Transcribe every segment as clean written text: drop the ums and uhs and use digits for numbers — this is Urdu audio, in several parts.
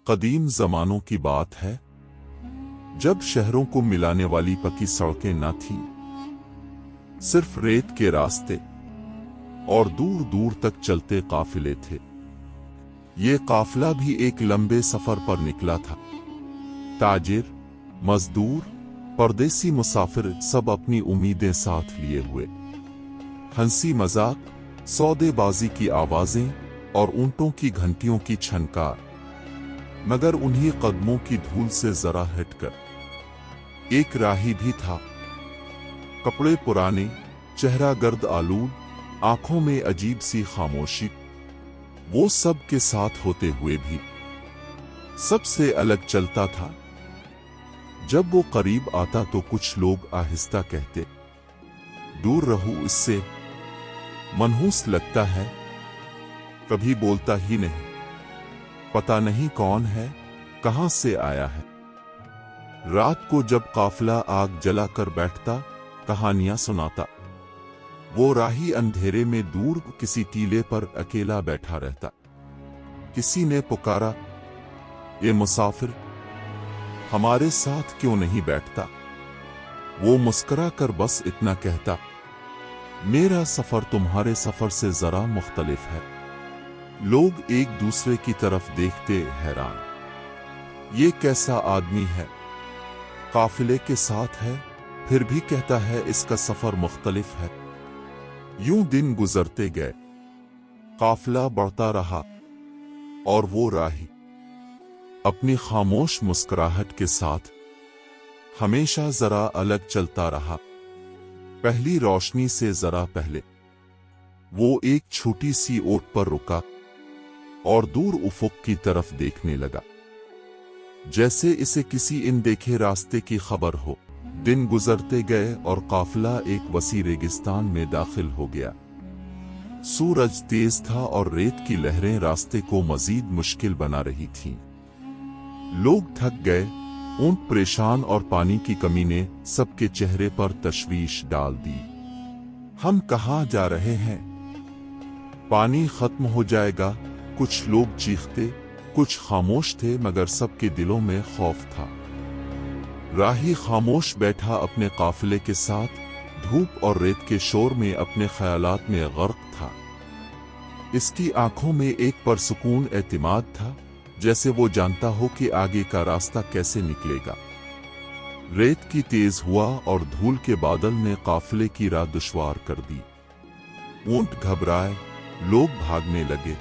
قدیم زمانوں کی بات ہے جب شہروں کو ملانے والی پکی سڑکیں نہ تھیں، صرف ریت کے راستے اور دور دور تک چلتے قافلے تھے۔ یہ قافلہ بھی ایک لمبے سفر پر نکلا تھا۔ تاجر، مزدور، پردیسی مسافر سب اپنی امیدیں ساتھ لیے ہوئے۔ ہنسی مذاق، سودے بازی کی آوازیں اور اونٹوں کی گھنٹیوں کی چھنکار، مگر انہی قدموں کی دھول سے ذرا ہٹ کر ایک راہی بھی تھا۔ کپڑے پرانے، چہرہ گرد آلود، آنکھوں میں عجیب سی خاموشی۔ وہ سب کے ساتھ ہوتے ہوئے بھی سب سے الگ چلتا تھا۔ جب وہ قریب آتا تو کچھ لوگ آہستہ کہتے، دور رہو اس سے، منحوس لگتا ہے، کبھی بولتا ہی نہیں، پتہ نہیں کون ہے، کہاں سے آیا ہے۔ رات کو جب قافلہ آگ جلا کر بیٹھتا، کہانیاں سناتا، وہ راہی اندھیرے میں دور کسی ٹیلے پر اکیلا بیٹھا رہتا۔ کسی نے پکارا، یہ مسافر ہمارے ساتھ کیوں نہیں بیٹھتا؟ وہ مسکرا کر بس اتنا کہتا، میرا سفر تمہارے سفر سے ذرا مختلف ہے۔ لوگ ایک دوسرے کی طرف دیکھتے حیران، یہ کیسا آدمی ہے، قافلے کے ساتھ ہے پھر بھی کہتا ہے اس کا سفر مختلف ہے۔ یوں دن گزرتے گئے، قافلہ بڑھتا رہا اور وہ راہی اپنی خاموش مسکراہٹ کے ساتھ ہمیشہ ذرا الگ چلتا رہا۔ پہلی روشنی سے ذرا پہلے وہ ایک چھوٹی سی اوٹ پر رکا اور دور افق کی طرف دیکھنے لگا، جیسے اسے کسی اندیکھے راستے کی خبر ہو۔ دن گزرتے گئے اور قافلہ ایک وسیع ریگستان میں داخل ہو گیا۔ سورج تیز تھا اور ریت کی لہریں راستے کو مزید مشکل بنا رہی تھیں۔ لوگ تھک گئے، اونٹ پریشان اور پانی کی کمی نے سب کے چہرے پر تشویش ڈال دی۔ ہم کہاں جا رہے ہیں؟ پانی ختم ہو جائے گا، کچھ لوگ چیختے، کچھ خاموش تھے، مگر سب کے دلوں میں خوف تھا۔ راہی خاموش بیٹھا اپنے قافلے کے ساتھ، دھوپ اور ریت کے شور میں اپنے خیالات میں غرق تھا۔ اس کی آنکھوں میں ایک پرسکون اعتماد تھا، جیسے وہ جانتا ہو کہ آگے کا راستہ کیسے نکلے گا۔ ریت کی تیز ہوا اور دھول کے بادل نے قافلے کی راہ دشوار کر دی۔ اونٹ گھبرائے، لوگ بھاگنے لگے،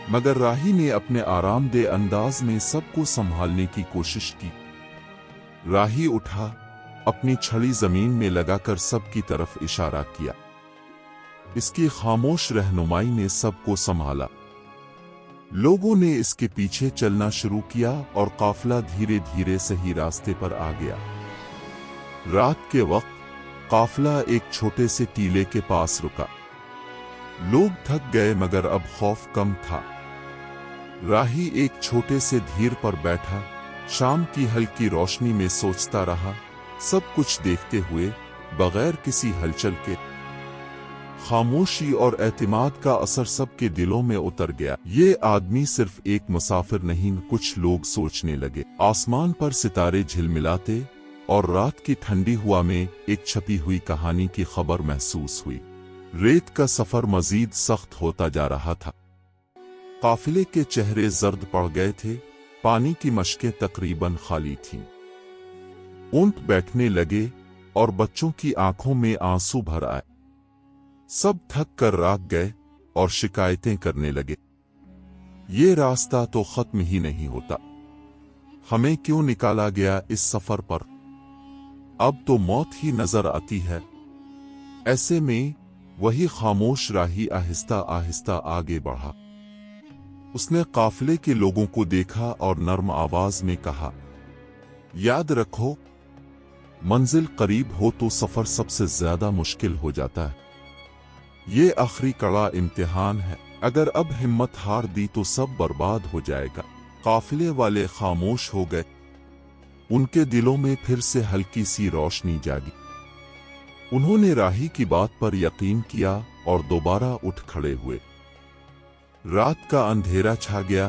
مگر راہی نے اپنے آرام دہ انداز میں سب کو سنبھالنے کی کوشش کی۔ راہی اٹھا، اپنی چھڑی زمین میں لگا کر سب کی طرف اشارہ کیا۔ اس کی خاموش رہنمائی نے سب کو سنبھالا۔ لوگوں نے اس کے پیچھے چلنا شروع کیا اور قافلہ دھیرے دھیرے صحیح راستے پر آ گیا۔ رات کے وقت قافلہ ایک چھوٹے سے ٹیلے کے پاس رکا۔ لوگ تھک گئے مگر اب خوف کم تھا۔ راہی ایک چھوٹے سے دھیر پر بیٹھا، شام کی ہلکی روشنی میں سوچتا رہا، سب کچھ دیکھتے ہوئے، بغیر کسی ہلچل کے۔ خاموشی اور اعتماد کا اثر سب کے دلوں میں اتر گیا۔ یہ آدمی صرف ایک مسافر نہیں، کچھ لوگ سوچنے لگے۔ آسمان پر ستارے جھلملاتے اور رات کی ٹھنڈی ہوا میں ایک چھپی ہوئی کہانی کی خبر محسوس ہوئی۔ ریت کا سفر مزید سخت ہوتا جا رہا تھا۔ قافلے کے چہرے زرد پڑ گئے تھے، پانی کی مشکیں تقریباً خالی تھیں۔ اونٹ بیٹھنے لگے اور بچوں کی آنکھوں میں آنسو بھر آئے۔ سب تھک کر راک گئے اور شکایتیں کرنے لگے، یہ راستہ تو ختم ہی نہیں ہوتا، ہمیں کیوں نکالا گیا اس سفر پر؟ اب تو موت ہی نظر آتی ہے۔ ایسے میں وہی خاموش راہی آہستہ آہستہ آگے بڑھا۔ اس نے قافلے کے لوگوں کو دیکھا اور نرم آواز میں کہا، یاد رکھو، منزل قریب ہو تو سفر سب سے زیادہ مشکل ہو جاتا ہے۔ یہ آخری کڑا امتحان ہے، اگر اب ہمت ہار دی تو سب برباد ہو جائے گا۔ قافلے والے خاموش ہو گئے، ان کے دلوں میں پھر سے ہلکی سی روشنی جاگی۔ انہوں نے راہی کی بات پر یقین کیا اور دوبارہ اٹھ کھڑے ہوئے۔ رات کا اندھیرا چھا گیا،